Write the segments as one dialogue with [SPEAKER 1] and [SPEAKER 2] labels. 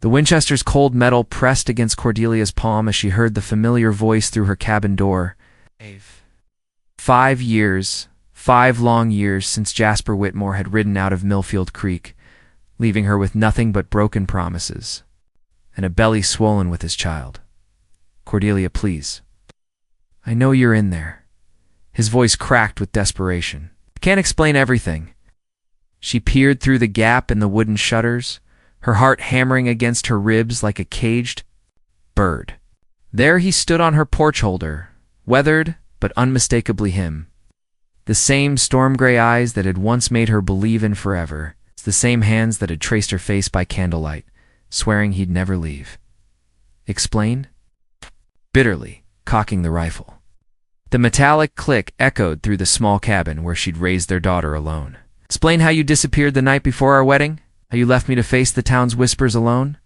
[SPEAKER 1] The Winchester's cold metal pressed against Cordelia's palm as she heard the familiar voice through her cabin door. 5 years, 5 long years since Jasper Whitmore had ridden out of Millfield Creek, leaving her with nothing but broken promises, and a belly swollen with his child. "Cordelia, please. I know you're in there." His voice cracked with desperation. "I can't explain everything." She peered through the gap in the wooden shutters, her heart hammering against her ribs like a caged bird. There he stood on her porch holder, weathered but unmistakably him. The same storm-gray eyes that had once made her believe in forever, the same hands that had traced her face by candlelight, swearing he'd never leave. "Explain?" Bitterly, cocking the rifle. The metallic click echoed through the small cabin where she'd raised their daughter alone. "Explain how you disappeared the night before our wedding? How you left me to face the town's whispers alone?"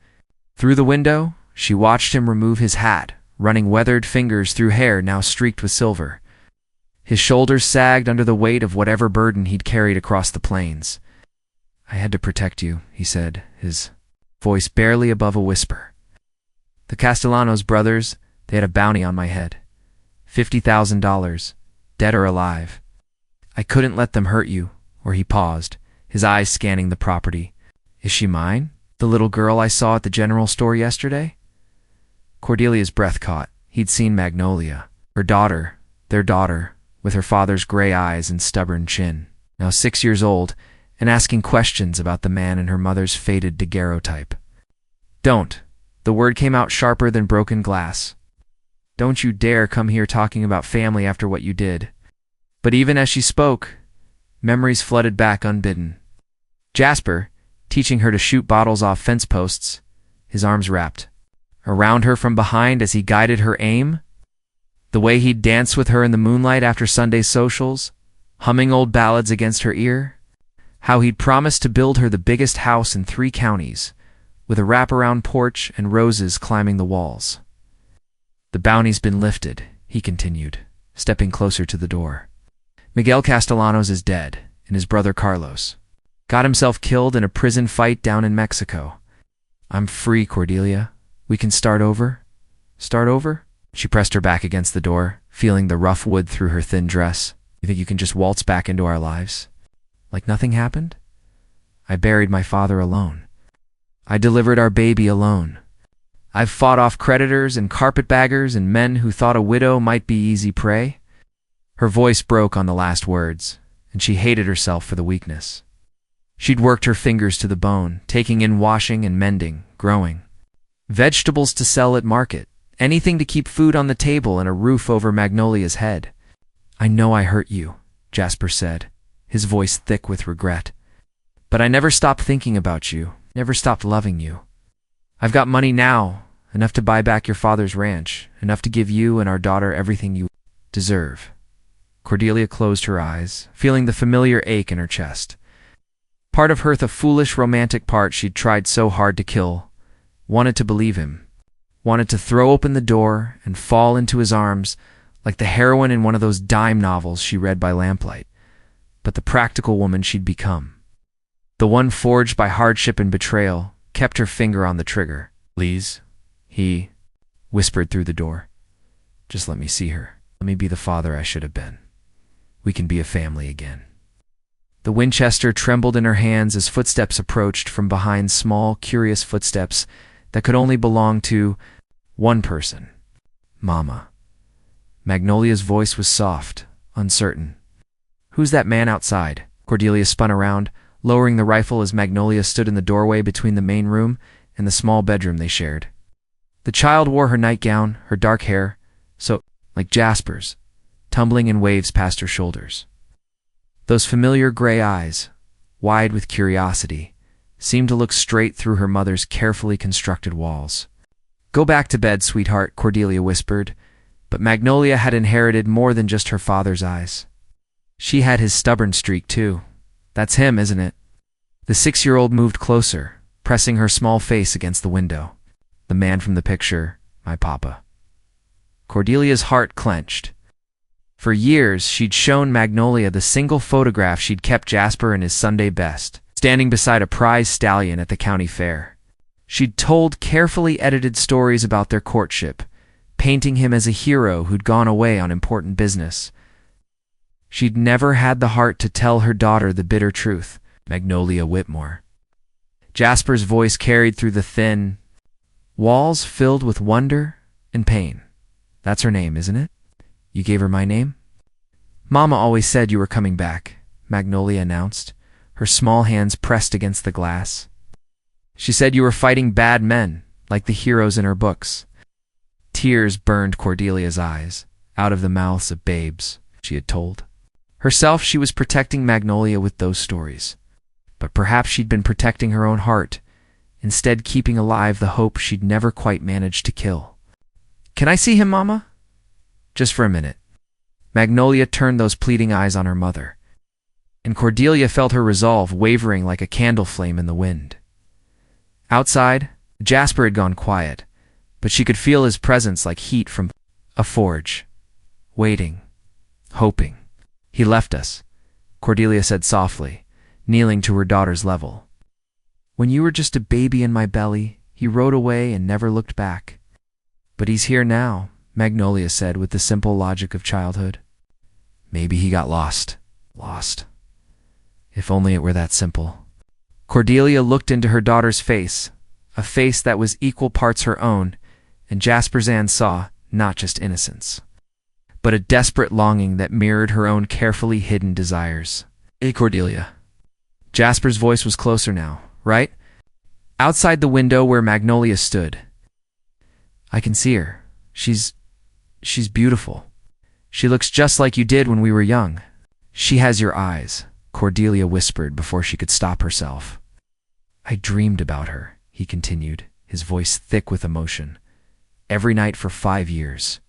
[SPEAKER 1] Through the window, she watched him remove his hat, running weathered fingers through hair now streaked with silver. His shoulders sagged under the weight of whatever burden he'd carried across the plains. "I had to protect you," he said, his voice barely above a whisper. "The Castellanos brothers, they had a bounty on my head. $50,000, dead or alive. I couldn't let them hurt you." Or he paused, his eyes scanning the property. "Is she mine? The little girl I saw at the general store yesterday?" Cordelia's breath caught. He'd seen Magnolia, her daughter, their daughter, with her father's gray eyes and stubborn chin, now 6 years old, and asking questions about the man in her mother's faded daguerreotype. "Don't." The word came out sharper than broken glass. "Don't you dare come here talking about family after what you did." But even as she spoke, memories flooded back unbidden. Jasper, teaching her to shoot bottles off fence posts, his arms wrapped around her from behind as he guided her aim. The way he'd dance with her in the moonlight after Sunday socials, humming old ballads against her ear. How he'd promised to build her the biggest house in 3 counties, with a wraparound porch and roses climbing the walls. "The bounty's been lifted," he continued, stepping closer to the door. "Miguel Castellanos is dead, and his brother Carlos got himself killed in a prison fight down in Mexico. I'm free, Cordelia. We can start over?" "Start over?" She pressed her back against the door, feeling the rough wood through her thin dress. "You think you can just waltz back into our lives? Like nothing happened? I buried my father alone. I delivered our baby alone. I've fought off creditors and carpetbaggers and men who thought a widow might be easy prey." Her voice broke on the last words, and she hated herself for the weakness. She'd worked her fingers to the bone, taking in washing and mending, growing vegetables to sell at market, anything to keep food on the table and a roof over Magnolia's head. "I know I hurt you," Jasper said, his voice thick with regret. "But I never stopped thinking about you, never stopped loving you. I've got money now, enough to buy back your father's ranch, enough to give you and our daughter everything you deserve." Cordelia closed her eyes, feeling the familiar ache in her chest. Part of her, the foolish romantic part she'd tried so hard to kill, wanted to believe him, wanted to throw open the door and fall into his arms like the heroine in one of those dime novels she read by lamplight. But the practical woman she'd become, the one forged by hardship and betrayal, kept her finger on the trigger. "Please," he whispered through the door. "Just let me see her. Let me be the father I should have been. We can be a family again." The Winchester trembled in her hands as footsteps approached from behind, small, curious footsteps that could only belong to one person. "Mama." Magnolia's voice was soft, uncertain. "Who's that man outside?" Cordelia spun around, lowering the rifle as Magnolia stood in the doorway between the main room and the small bedroom they shared. The child wore her nightgown, her dark hair, so like Jasper's, tumbling in waves past her shoulders. Those familiar gray eyes, wide with curiosity, seemed to look straight through her mother's carefully constructed walls. "Go back to bed, sweetheart," Cordelia whispered, but Magnolia had inherited more than just her father's eyes. She had his stubborn streak, too. "That's him, isn't it?" The 6-year-old moved closer, pressing her small face against the window. "The man from the picture, my papa." Cordelia's heart clenched. For years, she'd shown Magnolia the single photograph she'd kept Jasper in his Sunday best, standing beside a prize stallion at the county fair. She'd told carefully edited stories about their courtship, painting him as a hero who'd gone away on important business. She'd never had the heart to tell her daughter the bitter truth. Magnolia Whitmore. Jasper's voice carried through the thin walls filled with wonder and pain. That's her name, isn't it? You gave her my name? Mama always said you were coming back, Magnolia announced, her small hands pressed against the glass. She said you were fighting bad men, like the heroes in her books. Tears burned Cordelia's eyes, out of the mouths of babes, she had told. Herself, she was protecting Magnolia with those stories. But perhaps she'd been protecting her own heart, instead keeping alive the hope she'd never quite managed to kill. Can I see him, Mama? Just for a minute. Magnolia turned those pleading eyes on her mother, and Cordelia felt her resolve wavering like a candle flame in the wind. Outside, Jasper had gone quiet, but she could feel his presence like heat from a forge. Waiting. Hoping. He left us, Cordelia said softly, kneeling to her daughter's level. When you were just a baby in my belly, he rode away and never looked back. But he's here now, Magnolia said with the simple logic of childhood. Maybe he got lost. Lost. If only it were that simple. Cordelia looked into her daughter's face, a face that was equal parts her own, and Jasper Zan saw not just innocence, but a desperate longing that mirrored her own carefully hidden desires. Hey, Cordelia. Jasper's voice was closer now, right? Outside the window where Magnolia stood. I can see her. She's beautiful. She looks just like you did when we were young. She has your eyes, Cordelia whispered before she could stop herself. I dreamed about her, he continued, his voice thick with emotion. Every night for 5 years.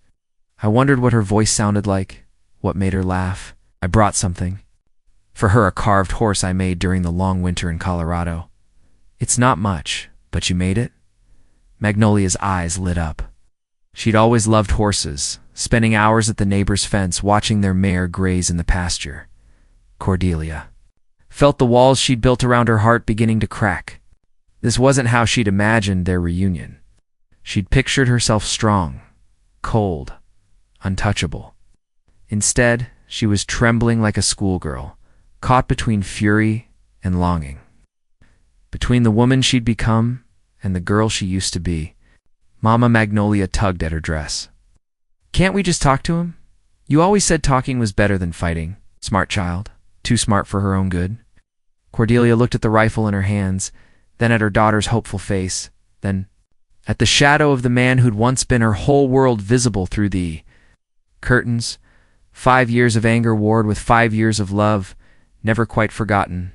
[SPEAKER 1] I wondered what her voice sounded like, what made her laugh. I brought something. For her, a carved horse I made during the long winter in Colorado. It's not much, but you made it? Magnolia's eyes lit up. She'd always loved horses, spending hours at the neighbor's fence watching their mare graze in the pasture. Cordelia felt the walls she'd built around her heart beginning to crack. This wasn't how she'd imagined their reunion. She'd pictured herself strong, cold, untouchable. Instead, she was trembling like a schoolgirl, caught between fury and longing. Between the woman she'd become and the girl she used to be. Mama Magnolia tugged at her dress. Can't we just talk to him? You always said talking was better than fighting. Smart child. Too smart for her own good. Cordelia looked at the rifle in her hands, then at her daughter's hopeful face, then at the shadow of the man who'd once been her whole world visible through the curtains. 5 years of anger warred with 5 years of love, never quite forgotten.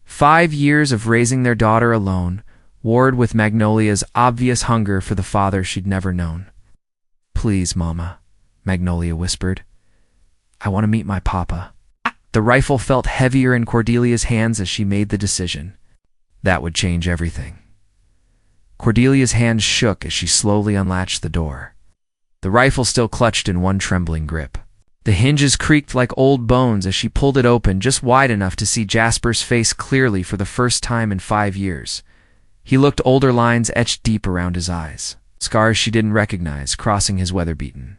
[SPEAKER 1] 5 years of raising their daughter alone, warred with Magnolia's obvious hunger for the father she'd never known. Please, Mama, Magnolia whispered. I want to meet my papa. The rifle felt heavier in Cordelia's hands as she made the decision. That would change everything. Cordelia's hands shook as she slowly unlatched the door. The rifle still clutched in one trembling grip. The hinges creaked like old bones as she pulled it open just wide enough to see Jasper's face clearly for the first time in 5 years. He looked older, lines etched deep around his eyes, scars she didn't recognize crossing his weather-beaten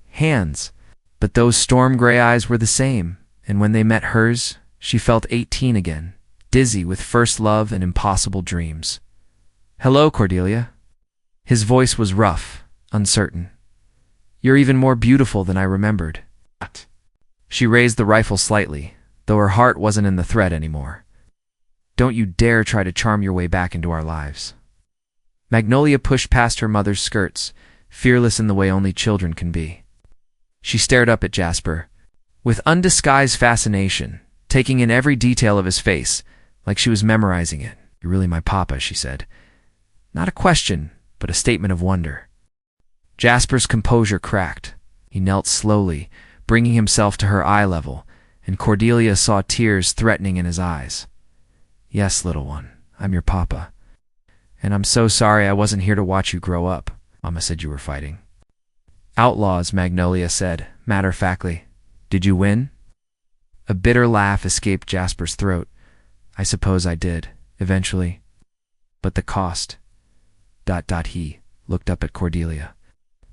[SPEAKER 1] hands. But those storm-gray eyes were the same, and when they met hers, she felt 18 again, dizzy with first love and impossible dreams. Hello, Cordelia. His voice was rough, uncertain. You're even more beautiful than I remembered. She raised the rifle slightly, though her heart wasn't in the threat anymore. Don't you dare try to charm your way back into our lives. Magnolia pushed past her mother's skirts, fearless in the way only children can be. She stared up at Jasper, with undisguised fascination, taking in every detail of his face, like she was memorizing it. You're really my papa, she said. Not a question, but a statement of wonder. Jasper's composure cracked. He knelt slowly, bringing himself to her eye level, and Cordelia saw tears threatening in his eyes. Yes, little one, I'm your papa. And I'm so sorry I wasn't here to watch you grow up. Mama said you were fighting. Outlaws, Magnolia said, matter-of-factly. Did you win? A bitter laugh escaped Jasper's throat. I suppose I did, eventually. But the cost, He looked up at Cordelia.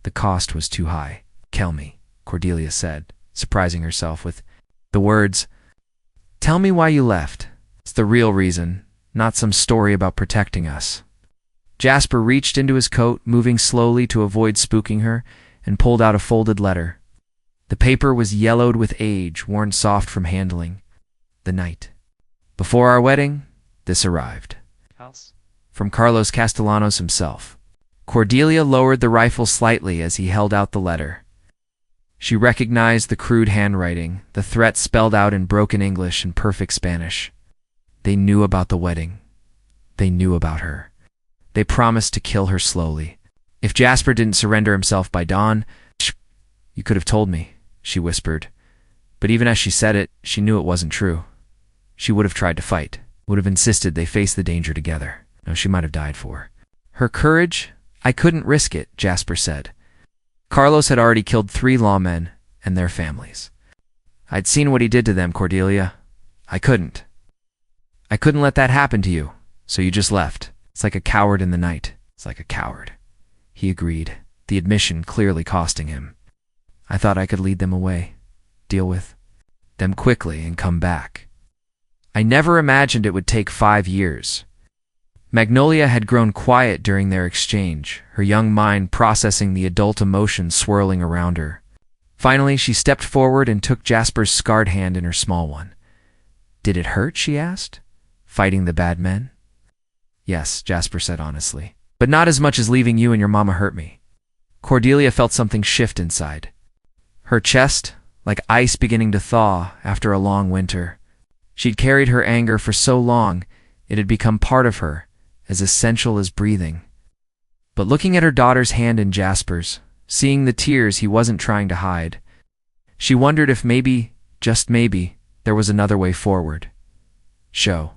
[SPEAKER 1] The cost was too high. "Tell me," Cordelia said, surprising herself with the words, "Tell me why you left. It's the real reason, not some story about protecting us." Jasper reached into his coat, moving slowly to avoid spooking her, and pulled out a folded letter. The paper was yellowed with age, worn soft from handling. The night before our wedding, this arrived. From Carlos Castellanos himself. Cordelia lowered the rifle slightly as he held out the letter. She recognized the crude handwriting, the threat spelled out in broken English and perfect Spanish. They knew about the wedding. They knew about her. They promised to kill her slowly. If Jasper didn't surrender himself by dawn, "You could have told me," she whispered. But even as she said it, she knew it wasn't true. She would have tried to fight, would have insisted they face the danger together. No, she might have died for her courage. "I couldn't risk it," Jasper said. Carlos had already killed 3 lawmen and their families. "I'd seen what he did to them, Cordelia. I couldn't let that happen to you, so you just left. It's like a coward in the night. It's like a coward." He agreed, the admission clearly costing him. "I thought I could lead them away, deal with them quickly, and come back. I never imagined it would take 5 years." Magnolia had grown quiet during their exchange, her young mind processing the adult emotions swirling around her. Finally, she stepped forward and took Jasper's scarred hand in her small one. "Did it hurt?" she asked. "Fighting the bad men?" "Yes," Jasper said honestly. "But not as much as leaving you and your mama hurt me." Cordelia felt something shift inside. Her chest, like ice beginning to thaw after a long winter. She'd carried her anger for so long, it had become part of her, as essential as breathing. But looking at her daughter's hand in Jasper's, seeing the tears he wasn't trying to hide, she wondered if maybe, just maybe, there was another way forward. "Show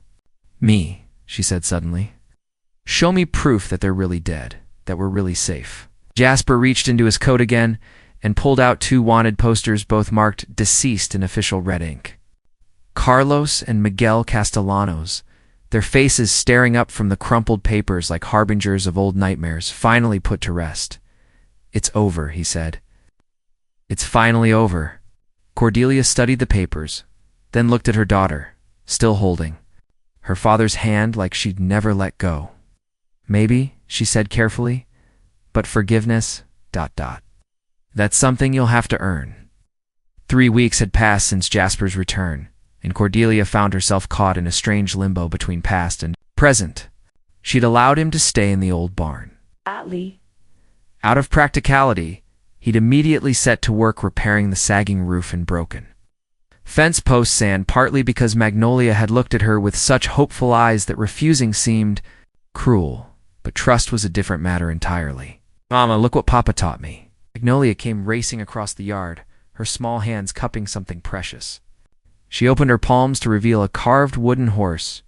[SPEAKER 1] me," she said suddenly. "Show me proof that they're really dead, that we're really safe." Jasper reached into his coat again and pulled out 2 wanted posters, both marked "deceased" in official red ink. Carlos and Miguel Castellanos, their faces staring up from the crumpled papers like harbingers of old nightmares, finally put to rest. "It's over," he said. "It's finally over." Cordelia studied the papers, then looked at her daughter, still holding her father's hand like she'd never let go. "Maybe," she said carefully, "but forgiveness, ... that's something you'll have to earn." 3 weeks had passed since Jasper's return, and Cordelia found herself caught in a strange limbo between past and present. She'd allowed him to stay in the old barn. Out of practicality, he'd immediately set to work repairing the sagging roof and broken fence posts, and partly because Magnolia had looked at her with such hopeful eyes that refusing seemed cruel, but trust was a different matter entirely. "Mama, look what Papa taught me." Magnolia came racing across the yard, her small hands cupping something precious. She opened her palms to reveal a carved wooden horse,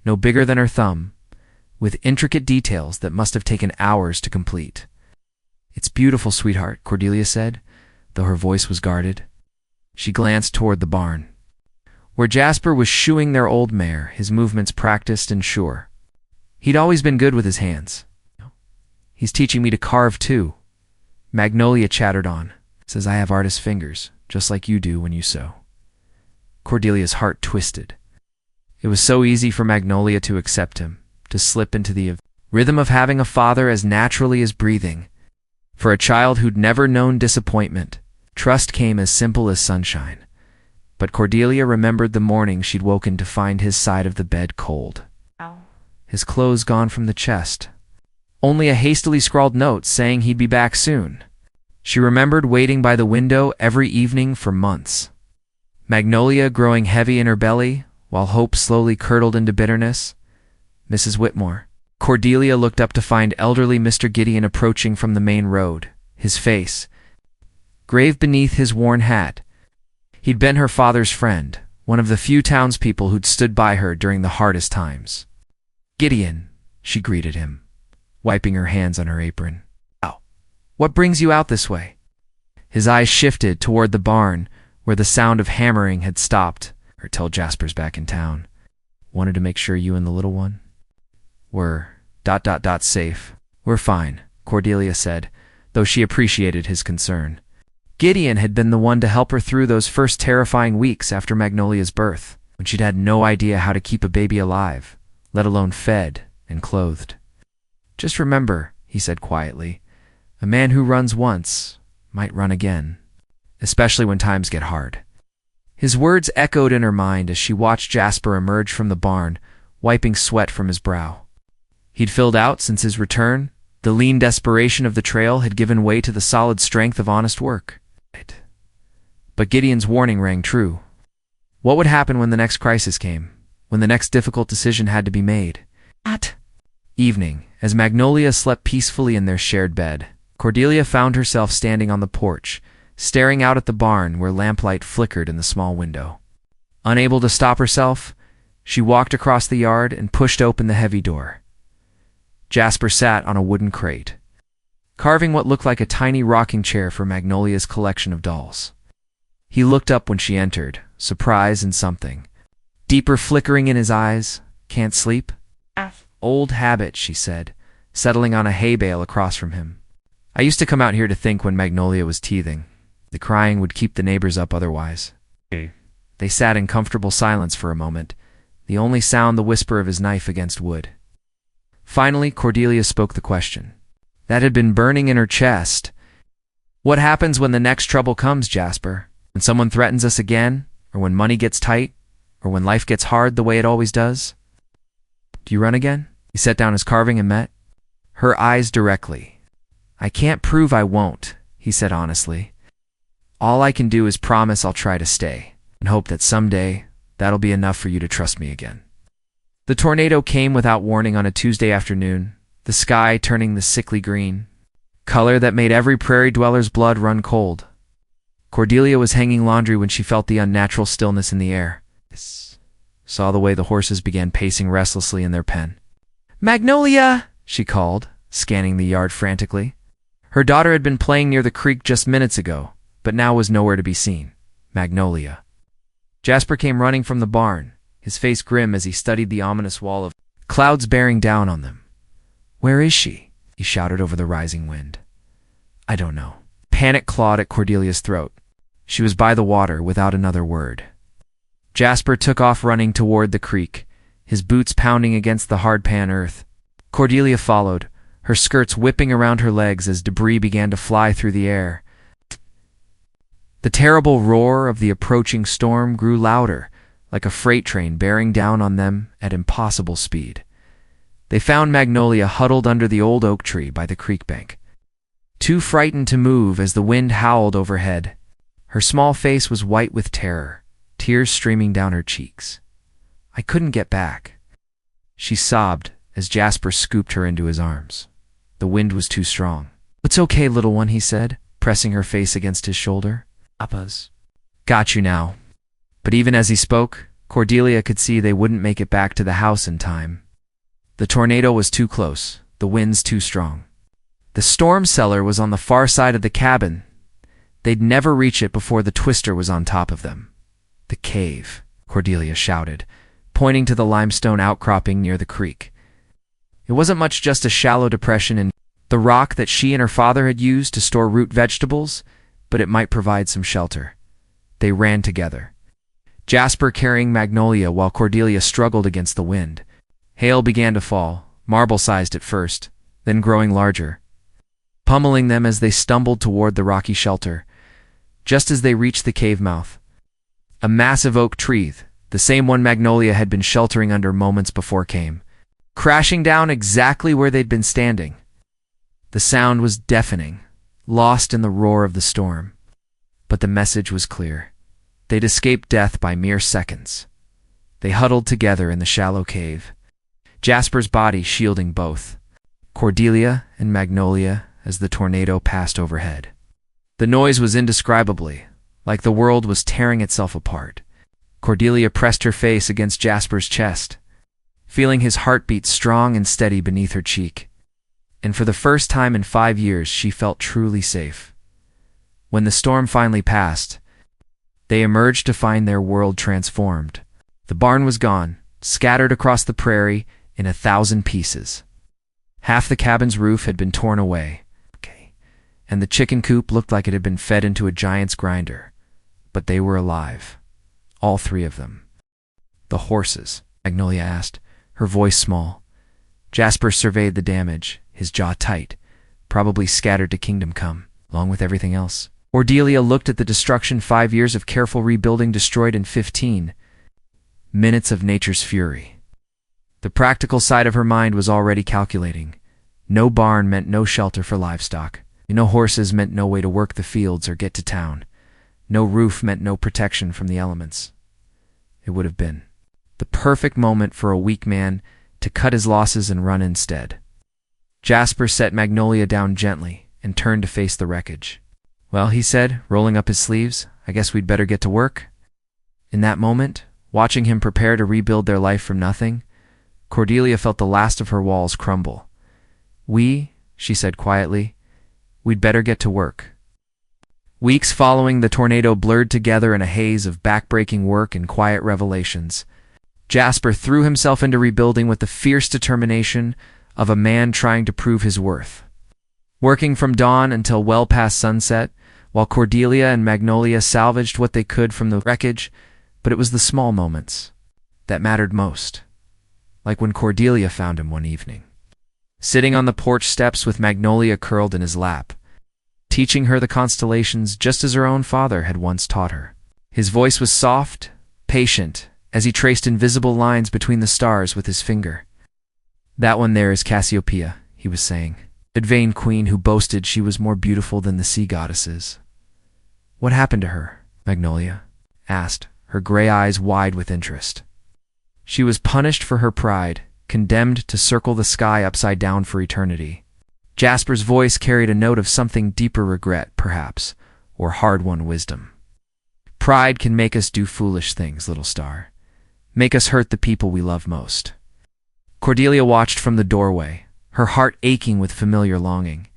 [SPEAKER 1] no bigger than her thumb, with intricate details that must have taken hours to complete. "It's beautiful, sweetheart," Cordelia said, though her voice was guarded. She glanced toward the barn, where Jasper was shoeing their old mare, his movements practiced and sure. He'd always been good with his hands. "He's teaching me to carve, too," Magnolia chattered on. "Says I have artist fingers, just like you do when you sew." Cordelia's heart twisted. It was so easy for Magnolia to accept him, to slip into the rhythm of having a father as naturally as breathing. For a child who'd never known disappointment, trust came as simple as sunshine. But Cordelia remembered the morning she'd woken to find his side of the bed cold. His clothes gone from the chest. Only a hastily scrawled note saying he'd be back soon. She remembered waiting by the window every evening for months. Magnolia growing heavy in her belly, while hope slowly curdled into bitterness. Mrs. Whitmore. Cordelia looked up to find elderly Mr. Gideon approaching from the main road, his face grave beneath his worn hat. He'd been her father's friend, one of the few townspeople who'd stood by her during the hardest times. "Gideon," she greeted him, wiping her hands on her apron. "Oh, what brings you out this way?" His eyes shifted toward the barn, where the sound of hammering had stopped, or till Jasper's back in town. "Wanted to make sure you and the little one were ... safe." "We're fine," Cordelia said, though she appreciated his concern. Gideon had been the one to help her through those first terrifying weeks after Magnolia's birth, when she'd had no idea how to keep a baby alive, let alone fed and clothed. "Just remember," he said quietly, "a man who runs once might run again, especially when times get hard." His words echoed in her mind as she watched Jasper emerge from the barn, wiping sweat from his brow. He'd filled out since his return. The lean desperation of the trail had given way to the solid strength of honest work. But Gideon's warning rang true. What would happen when the next crisis came, when the next difficult decision had to be made? At evening, as Magnolia slept peacefully in their shared bed, Cordelia found herself standing on the porch, staring out at the barn where lamplight flickered in the small window. Unable to stop herself, she walked across the yard and pushed open the heavy door. Jasper sat on a wooden crate, carving what looked like a tiny rocking chair for Magnolia's collection of dolls. He looked up when she entered, surprise and something deeper flickering in his eyes. "Can't sleep?" "Old habit," she said, settling on a hay bale across from him. "I used to come out here to think when Magnolia was teething. The crying would keep the neighbors up otherwise." They sat in comfortable silence for a moment, the only sound the whisper of his knife against wood. Finally, Cordelia spoke the question that had been burning in her chest. "What happens when the next trouble comes, Jasper? When someone threatens us again? Or when money gets tight? Or when life gets hard the way it always does? Do you run again?" He set down his carving and met her eyes directly. "I can't prove I won't," he said honestly. "All I can do is promise I'll try to stay, and hope that someday that'll be enough for you to trust me again." The tornado came without warning on a Tuesday afternoon, the sky turning the sickly green, color that made every prairie dweller's blood run cold. Cordelia was hanging laundry when she felt the unnatural stillness in the air. Saw the way the horses began pacing restlessly in their pen. "Magnolia!" she called, scanning the yard frantically. Her daughter had been playing near the creek just minutes ago, but now was nowhere to be seen. Magnolia. Jasper came running from the barn, his face grim as he studied the ominous wall of clouds bearing down on them. "Where is she?" he shouted over the rising wind. "I don't know." Panic clawed at Cordelia's throat. She was by the water without another word. Jasper took off running toward the creek, his boots pounding against the hard-pan earth. Cordelia followed, her skirts whipping around her legs as debris began to fly through the air. The terrible roar of the approaching storm grew louder, like a freight train bearing down on them at impossible speed. They found Magnolia huddled under the old oak tree by the creek bank, too frightened to move as the wind howled overhead. Her small face was white with terror, tears streaming down her cheeks. "I couldn't get back," she sobbed as Jasper scooped her into his arms. The wind was too strong. "It's okay, little one," he said, pressing her face against his shoulder. "Papa's got you now." But even as he spoke, Cordelia could see they wouldn't make it back to the house in time. The tornado was too close, the winds too strong. The storm cellar was on the far side of the cabin. They'd never reach it before the twister was on top of them. "The cave," Cordelia shouted, pointing to the limestone outcropping near the creek. It wasn't much, just a shallow depression in the rock that she and her father had used to store root vegetables, but it might provide some shelter. They ran together, Jasper carrying Magnolia while Cordelia struggled against the wind. Hail began to fall, marble-sized at first, then growing larger, pummeling them as they stumbled toward the rocky shelter. Just as they reached the cave mouth, a massive oak tree, the same one Magnolia had been sheltering under moments before, came crashing down exactly where they'd been standing. The sound was deafening, lost in the roar of the storm. But the message was clear. They'd escaped death by mere seconds. They huddled together in the shallow cave, Jasper's body shielding both, Cordelia and Magnolia, as the tornado passed overhead. The noise was indescribably, like the world was tearing itself apart. Cordelia pressed her face against Jasper's chest, feeling his heartbeat strong and steady beneath her cheek. And for the first time in 5 years, she felt truly safe. When the storm finally passed, they emerged to find their world transformed. The barn was gone, scattered across the prairie in 1,000 pieces. Half the cabin's roof had been torn away, and the chicken coop looked like it had been fed into a giant's grinder. But they were alive. All three of them. "The horses?" Magnolia asked, her voice small. Jasper surveyed the damage, his jaw tight, probably scattered to kingdom come, along with everything else. Cordelia looked at the destruction, 5 years of careful rebuilding destroyed in 15 minutes of nature's fury. The practical side of her mind was already calculating. No barn meant no shelter for livestock. No horses meant no way to work the fields or get to town. No roof meant no protection from the elements. It would have been the perfect moment for a weak man to cut his losses and run instead. Jasper set Magnolia down gently and turned to face the wreckage. "Well," he said, rolling up his sleeves, "I guess we'd better get to work." In that moment, watching him prepare to rebuild their life from nothing, Cordelia felt the last of her walls crumble. She said quietly, "we'd better get to work." Weeks following the tornado blurred together in a haze of backbreaking work and quiet revelations. Jasper threw himself into rebuilding with the fierce determination of a man trying to prove his worth. Working from dawn until well past sunset, while Cordelia and Magnolia salvaged what they could from the wreckage, but it was the small moments that mattered most. Like when Cordelia found him one evening, sitting on the porch steps with Magnolia curled in his lap, teaching her the constellations just as her own father had once taught her. His voice was soft, patient, as he traced invisible lines between the stars with his finger. "That one there is Cassiopeia," he was saying, "a vain queen who boasted she was more beautiful than the sea goddesses." "What happened to her?" Magnolia asked, her gray eyes wide with interest. "She was punished for her pride, condemned to circle the sky upside down for eternity." Jasper's voice carried a note of something deeper, regret, perhaps, or hard-won wisdom. "Pride can make us do foolish things, little star. Make us hurt the people we love most." Cordelia watched from the doorway, her heart aching with familiar longing.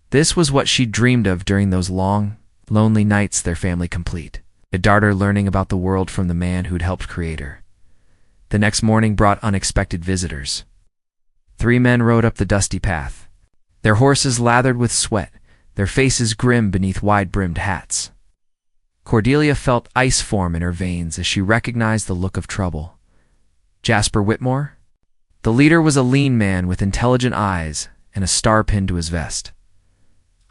[SPEAKER 1] This was what she'd dreamed of during those long, lonely nights, their family complete. A daughter learning about the world from the man who'd helped create her. The next morning brought unexpected visitors. 3 men rode up the dusty path, their horses lathered with sweat, their faces grim beneath wide-brimmed hats. Cordelia felt ice form in her veins as she recognized the look of trouble. Jasper Whitmore? The leader was a lean man with intelligent eyes and a star pinned to his vest.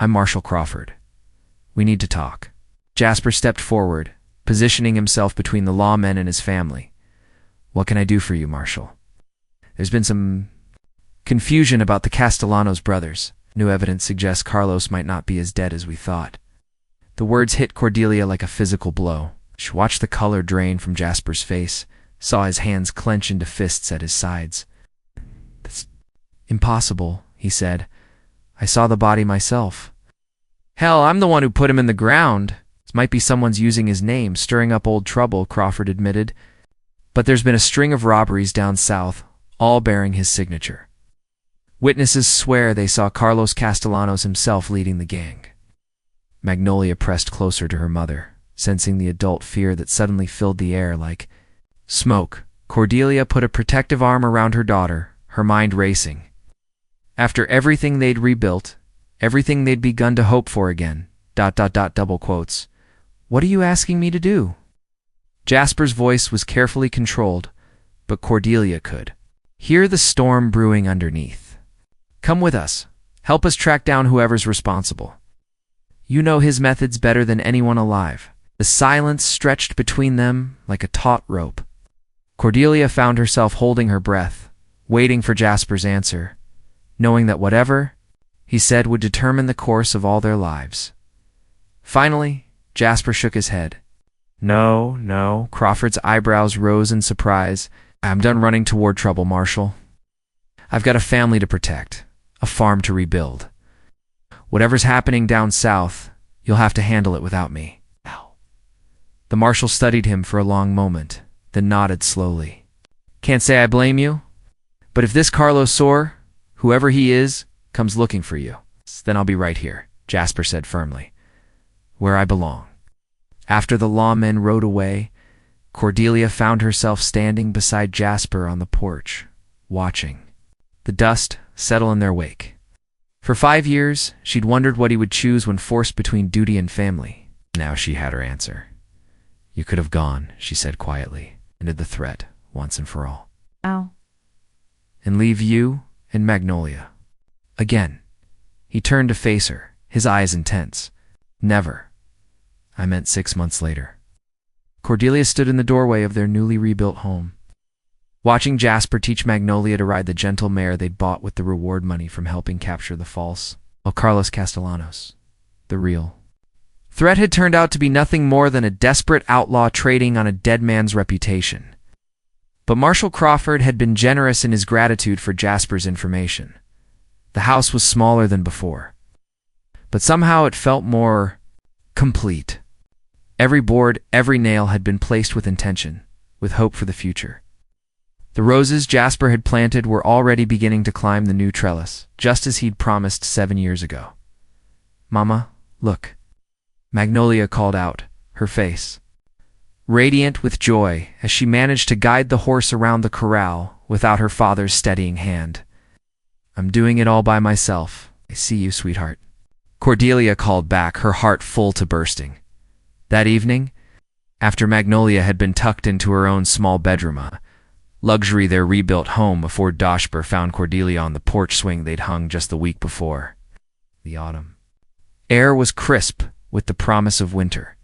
[SPEAKER 1] "I'm Marshall Crawford. We need to talk." Jasper stepped forward, positioning himself between the lawman and his family. "What can I do for you, Marshall?" "There's been some confusion about the Castellanos brothers. New evidence suggests Carlos might not be as dead as we thought." The words hit Cordelia like a physical blow. She watched the color drain from Jasper's face, saw his hands clench into fists at his sides. "That's impossible," he said. "I saw the body myself." "Hell, I'm the one who put him in the ground. This might be someone's using his name, stirring up old trouble," Crawford admitted. "But there's been a string of robberies down south, all bearing his signature. Witnesses swear they saw Carlos Castellanos himself leading the gang." Magnolia pressed closer to her mother, sensing the adult fear that suddenly filled the air like smoke. Cordelia put a protective arm around her daughter, her mind racing. After everything they'd rebuilt, everything they'd begun to hope for again, ... double quotes. "What are you asking me to do?" Jasper's voice was carefully controlled, but Cordelia could hear the storm brewing underneath. "Come with us. Help us track down whoever's responsible. You know his methods better than anyone alive." The silence stretched between them like a taut rope. Cordelia found herself holding her breath, waiting for Jasper's answer, knowing that whatever he said would determine the course of all their lives. Finally, Jasper shook his head. No, Crawford's eyebrows rose in surprise. "I'm done running toward trouble, Marshall. I've got a family to protect, a farm to rebuild. Whatever's happening down south, you'll have to handle it without me." The marshal studied him for a long moment, then nodded slowly. "Can't say I blame you, but if this Carlos Soar, whoever he is, comes looking for you, then I'll be right here," Jasper said firmly. "Where I belong." After the lawmen rode away, Cordelia found herself standing beside Jasper on the porch, watching. the dust settle in their wake. For 5 years, she'd wondered what he would choose when forced between duty and family. Now she had her answer. You could have gone, she said quietly, ended the threat once and for all.
[SPEAKER 2] Ow.
[SPEAKER 1] And leave you and Magnolia. Again, he turned to face her, his eyes intense. Never. I meant 6 months later. Cordelia stood in the doorway of their newly rebuilt home, watching Jasper teach Magnolia to ride the gentle mare they'd bought with the reward money from helping capture the false, while Carlos Castellanos, the real threat, had turned out to be nothing more than a desperate outlaw trading on a dead man's reputation. But Marshall Crawford had been generous in his gratitude for Jasper's information. The house was smaller than before, but somehow it felt more complete. Every board, every nail had been placed with intention, with hope for the future. The roses Jasper had planted were already beginning to climb the new trellis, just as he'd promised 7 years ago. Mama, look. Magnolia called out, her face radiant with joy as she managed to guide the horse around the corral without her father's steadying hand. I'm doing it all by myself. I see you, sweetheart. Cordelia called back, her heart full to bursting. That evening, after Magnolia had been tucked into her own small bedroom, luxury their rebuilt home before Dasper found Cordelia on the porch swing they'd hung just the week before. The autumn air was crisp with the promise of winter.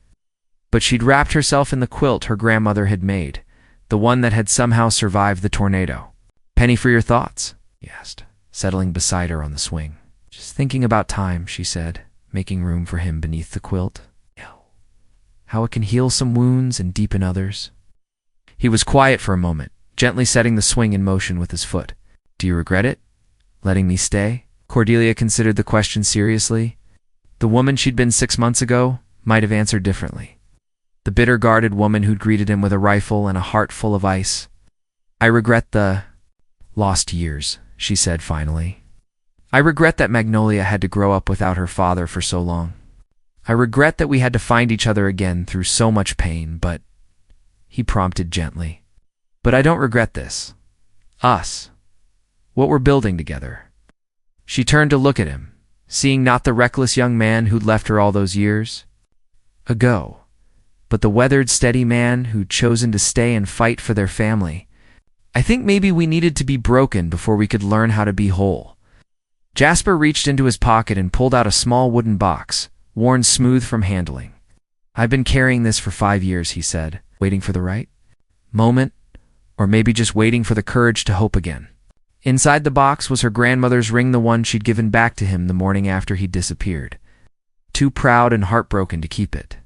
[SPEAKER 1] But she'd wrapped herself in the quilt her grandmother had made, the one that had somehow survived the tornado. Penny for your thoughts? He asked, settling beside her on the swing. Just thinking about time, she said, making room for him beneath the quilt. How it can heal some wounds and deepen others. He was quiet for a moment, gently setting the swing in motion with his foot. Do you regret it? Letting me stay? Cordelia considered the question seriously. The woman she'd been 6 months ago might have answered differently. The bitter-guarded woman who'd greeted him with a rifle and a heart full of ice. I regret the lost years, she said finally. I regret that Magnolia had to grow up without her father for so long. I regret that we had to find each other again through so much pain, but... He prompted gently. But I don't regret this. Us. What we're building together. She turned to look at him, seeing not the reckless young man who'd left her all those years ago, but the weathered, steady man who'd chosen to stay and fight for their family. I think maybe we needed to be broken before we could learn how to be whole. Jasper reached into his pocket and pulled out a small wooden box, worn smooth from handling. I've been carrying this for 5 years, he said, waiting for the right moment, or maybe just waiting for the courage to hope again. Inside the box was her grandmother's ring, the one she'd given back to him the morning after he'd disappeared. Too proud and heartbroken to keep it.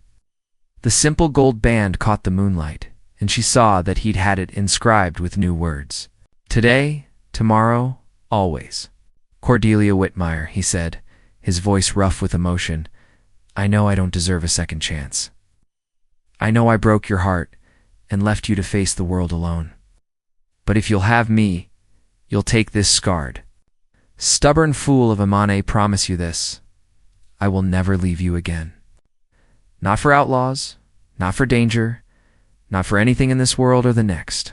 [SPEAKER 1] The simple gold band caught the moonlight, and she saw that he'd had it inscribed with new words. Today, tomorrow, always. Cordelia Whitmire, he said, his voice rough with emotion. I know I don't deserve a second chance. I know I broke your heart and left you to face the world alone. But if you'll have me, you'll take this scarred. Stubborn fool of a Mane, promise you this. I will never leave you again. Not for outlaws, not for danger, not for anything in this world or the next.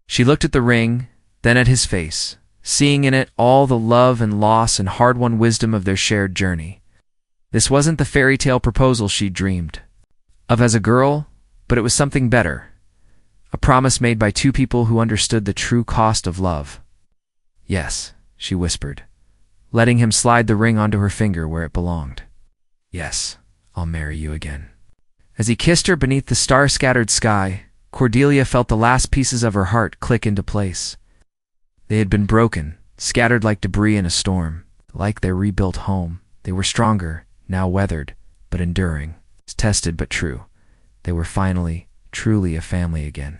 [SPEAKER 1] She looked at the ring, then at his face, seeing in it all the love and loss and hard-won wisdom of their shared journey. This wasn't the fairy tale proposal she'd dreamed of as a girl, but it was something better. A promise made by two people who understood the true cost of love. Yes, she whispered, letting him slide the ring onto her finger where it belonged. Yes, I'll marry you again. As he kissed her beneath the star-scattered sky, Cordelia felt the last pieces of her heart click into place. They had been broken, scattered like debris in a storm. Like their rebuilt home, they were stronger, now weathered, but enduring. Tested but true. They were finally, truly a family again.